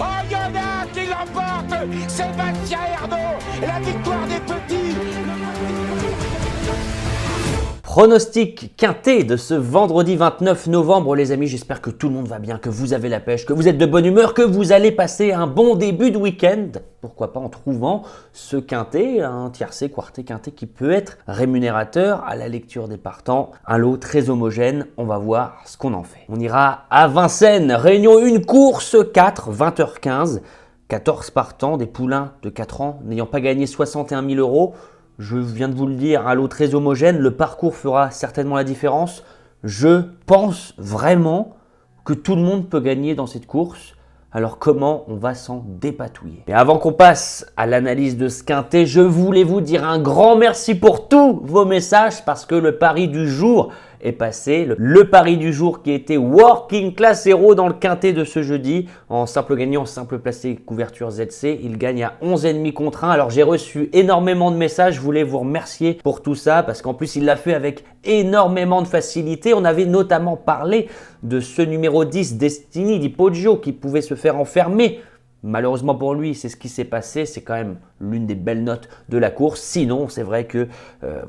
Oh, il y en a qui l'emporte. Sébastien Ernaud, la victoire des petits. Pronostic quintet de ce vendredi 29 novembre, les amis. J'espère que tout le monde va bien, que vous avez la pêche, que vous êtes de bonne humeur, que vous allez passer un bon début de week-end. Pourquoi pas en trouvant ce quintet, un tiercé, quarté, quintet qui peut être rémunérateur à la lecture des partants. Un lot très homogène, on va voir ce qu'on en fait. On ira à Vincennes, réunion 1, course 4, 20h15. 14 partants, des poulains de 4 ans n'ayant pas gagné 61 000 euros. Je viens de vous le dire, un lot très homogène, le parcours fera certainement la différence. Je pense vraiment que tout le monde peut gagner dans cette course. Alors comment on va s'en dépatouiller? Mais avant qu'on passe à l'analyse de ce quintet, je voulais vous dire un grand merci pour tous vos messages parce que le pari du jour est passé. Le pari du jour qui était Working Class Hero dans le quintet de ce jeudi. En simple gagnant, simple placé, couverture ZC, il gagne à 11,5 contre 1. Alors j'ai reçu énormément de messages, je voulais vous remercier pour tout ça parce qu'en plus il l'a fait avec énormément de facilité. On avait notamment parlé de ce numéro 10, Destiny di Poggio, qui pouvait se faire enfermer. Malheureusement pour lui, c'est ce qui s'est passé. C'est quand même l'une des belles notes de la course. Sinon, c'est vrai que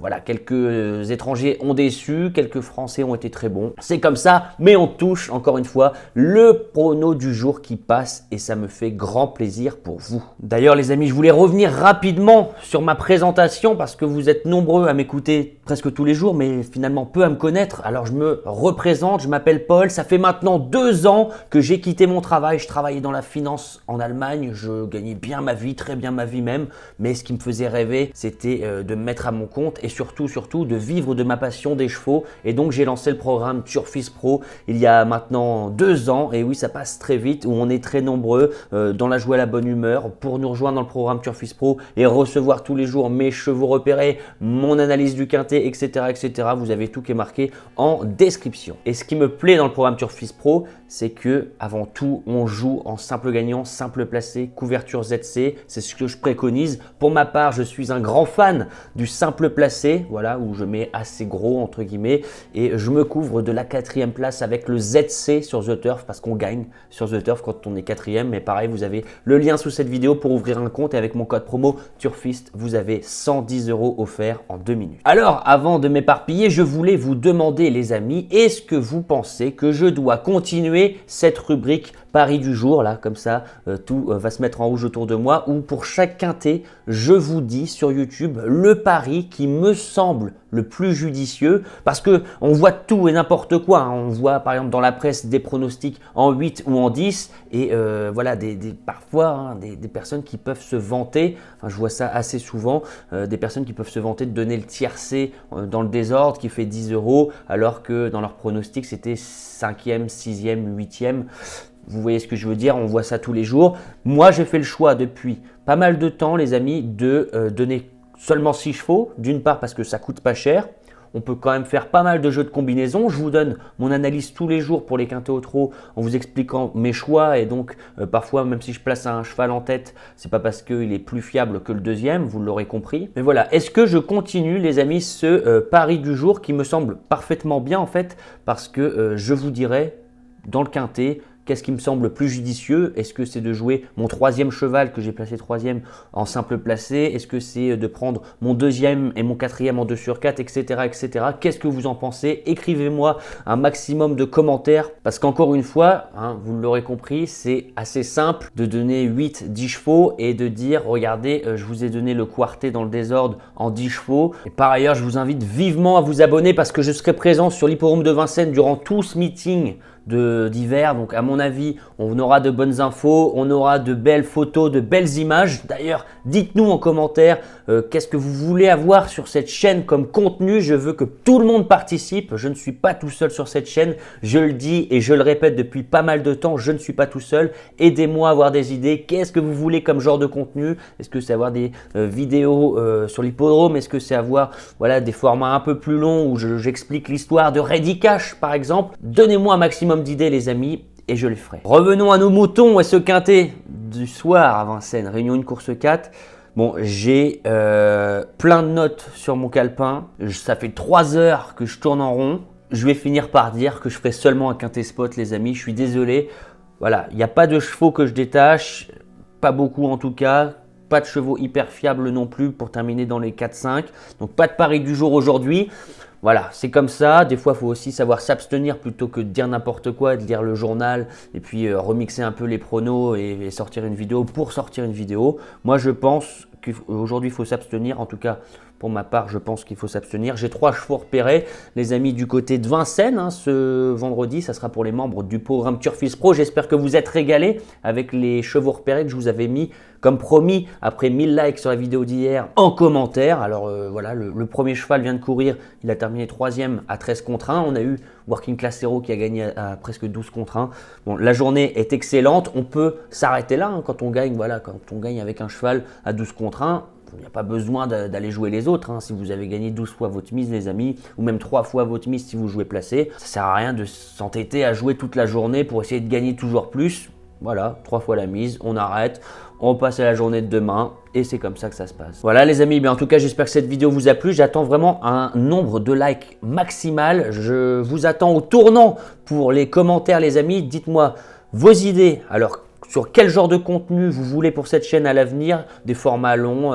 voilà, quelques étrangers ont déçu, quelques Français ont été très bons. C'est comme ça, mais on touche encore une fois le prono du jour qui passe et ça me fait grand plaisir pour vous. D'ailleurs, les amis, je voulais revenir rapidement sur ma présentation parce que vous êtes nombreux à m'écouter presque tous les jours, mais finalement peu à me connaître. Alors, je me représente, je m'appelle Paul. Ça fait maintenant 2 ans que j'ai quitté mon travail. Je travaillais dans la finance en Allemagne, je gagnais bien ma vie, très bien ma vie même, mais ce qui me faisait rêver, c'était de me mettre à mon compte et surtout de vivre de ma passion des chevaux. Et donc j'ai lancé le programme Turfis Pro il y a maintenant 2 ans, et oui, ça passe très vite, où on est très nombreux dans la joie, la bonne humeur, pour nous rejoindre dans le programme Turfis Pro et recevoir tous les jours mes chevaux repérés, mon analyse du quintet, etc., etc. Vous avez tout qui est marqué en description. Et ce qui me plaît dans le programme Turfis Pro, c'est que avant tout, on joue en simple gagnant, simple placé, couverture ZC. C'est ce que je préconise. Pour ma part, je suis un grand fan du simple placé, voilà, où je mets assez gros entre guillemets, et je me couvre de la 4e place avec le ZC sur The Turf parce qu'on gagne sur The Turf quand on est 4e. Mais pareil, vous avez le lien sous cette vidéo pour ouvrir un compte et avec mon code promo Turfiste, vous avez 110 € offerts en 2 minutes. Alors, avant de m'éparpiller, je voulais vous demander, les amis, est-ce que vous pensez que je dois continuer cette rubrique pari du jour, là, comme ça, tout va se mettre en rouge autour de moi, où pour chaque quintet, je vous dis sur YouTube le pari qui me semble le plus judicieux, parce que on voit tout et n'importe quoi, hein. On voit par exemple dans la presse des pronostics en 8 ou en 10, et voilà, parfois hein, des personnes qui peuvent se vanter, enfin, je vois ça assez souvent, des personnes qui peuvent se vanter de donner le tiercé dans le désordre qui fait 10 €, alors que dans leur pronostic c'était 5e, 6e, 8e. Vous voyez ce que je veux dire, on voit ça tous les jours. Moi, j'ai fait le choix depuis pas mal de temps, les amis, de donner seulement 6 chevaux. D'une part parce que ça coûte pas cher. On peut quand même faire pas mal de jeux de combinaison. Je vous donne mon analyse tous les jours pour les quintets au trot en vous expliquant mes choix. Et donc, parfois, même si je place un cheval en tête, c'est pas parce qu'il est plus fiable que le deuxième, vous l'aurez compris. Mais voilà, est-ce que je continue, les amis, ce pari du jour qui me semble parfaitement bien en fait, parce que je vous dirai dans le quintet, qu'est-ce qui me semble plus judicieux? Est-ce que c'est de jouer mon 3e cheval que j'ai placé 3e en simple placé? Est-ce que c'est de prendre mon 2e et mon 4e en 2 sur 4, etc., etc. Qu'est-ce que vous en pensez? Écrivez-moi un maximum de commentaires parce qu'encore une fois, hein, vous l'aurez compris, c'est assez simple de donner 8, 10 chevaux et de dire, regardez, je vous ai donné le quartet dans le désordre en 10 chevaux. Et par ailleurs, je vous invite vivement à vous abonner parce que je serai présent sur l'hippodrome de Vincennes durant tout ce meeting d'hiver. Donc à mon avis, on aura de bonnes infos, on aura de belles photos, de belles images. D'ailleurs, dites-nous en commentaire qu'est-ce que vous voulez avoir sur cette chaîne comme contenu. Je veux que tout le monde participe. Je ne suis pas tout seul sur cette chaîne. Je le dis et je le répète depuis pas mal de temps, je ne suis pas tout seul. Aidez-moi à avoir des idées. Qu'est-ce que vous voulez comme genre de contenu? Est-ce que c'est avoir des vidéos sur l'hippodrome? Est-ce que c'est avoir voilà, des formats un peu plus longs où j'explique l'histoire de Ready Cash par exemple? Donnez-moi un maximum d'idées, les amis, et je les ferai. Revenons à nos moutons et ce quintet du soir à Vincennes, réunion 1 course 4. Bon, j'ai plein de notes sur mon calepin. Ça fait 3 heures que je tourne en rond. Je vais finir par dire que je ferai seulement un quintet spot, les amis. Je suis désolé. Voilà, il n'y a pas de chevaux que je détache, pas beaucoup en tout cas. Pas de chevaux hyper fiables non plus pour terminer dans les 4-5. Donc pas de pari du jour aujourd'hui. Voilà, c'est comme ça. Des fois, il faut aussi savoir s'abstenir plutôt que de dire n'importe quoi, de lire le journal et puis remixer un peu les pronos et sortir une vidéo pour sortir une vidéo. Moi, je pense qu'aujourd'hui, il faut s'abstenir. En tout cas, pour ma part, je pense qu'il faut s'abstenir. J'ai 3 chevaux repérés, les amis, du côté de Vincennes. Ce vendredi, ça sera pour les membres du programme Turfis Pro. J'espère que vous êtes régalés avec les chevaux repérés que je vous avais mis, comme promis, après 1000 likes sur la vidéo d'hier, en commentaire. Alors voilà, le premier cheval vient de courir. Il a terminé 3e à 13 contre 1. On a eu Working Class Hero qui a gagné à presque 12 contre 1. Bon, la journée est excellente. On peut s'arrêter là quand on gagne. Voilà, quand on gagne avec un cheval à 12 contre 1. Il n'y a pas besoin d'aller jouer les autres. Si vous avez gagné 12 fois votre mise, les amis, ou même 3 fois votre mise si vous jouez placé, ça ne sert à rien de s'entêter à jouer toute la journée pour essayer de gagner toujours plus. Voilà, 3 fois la mise, on arrête, on passe à la journée de demain et c'est comme ça que ça se passe. Voilà les amis, en tout cas j'espère que cette vidéo vous a plu. J'attends vraiment un nombre de likes maximal. Je vous attends au tournant pour les commentaires les amis. Dites-moi vos idées. Alors sur quel genre de contenu vous voulez pour cette chaîne à l'avenir, des formats longs,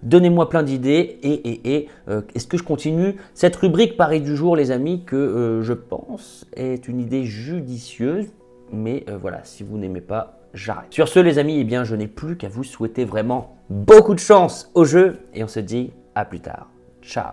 donnez-moi plein d'idées et est-ce que je continue cette rubrique pari du jour les amis que je pense est une idée judicieuse, mais voilà, si vous n'aimez pas, j'arrête. Sur ce les amis, je n'ai plus qu'à vous souhaiter vraiment beaucoup de chance au jeu et on se dit à plus tard. Ciao.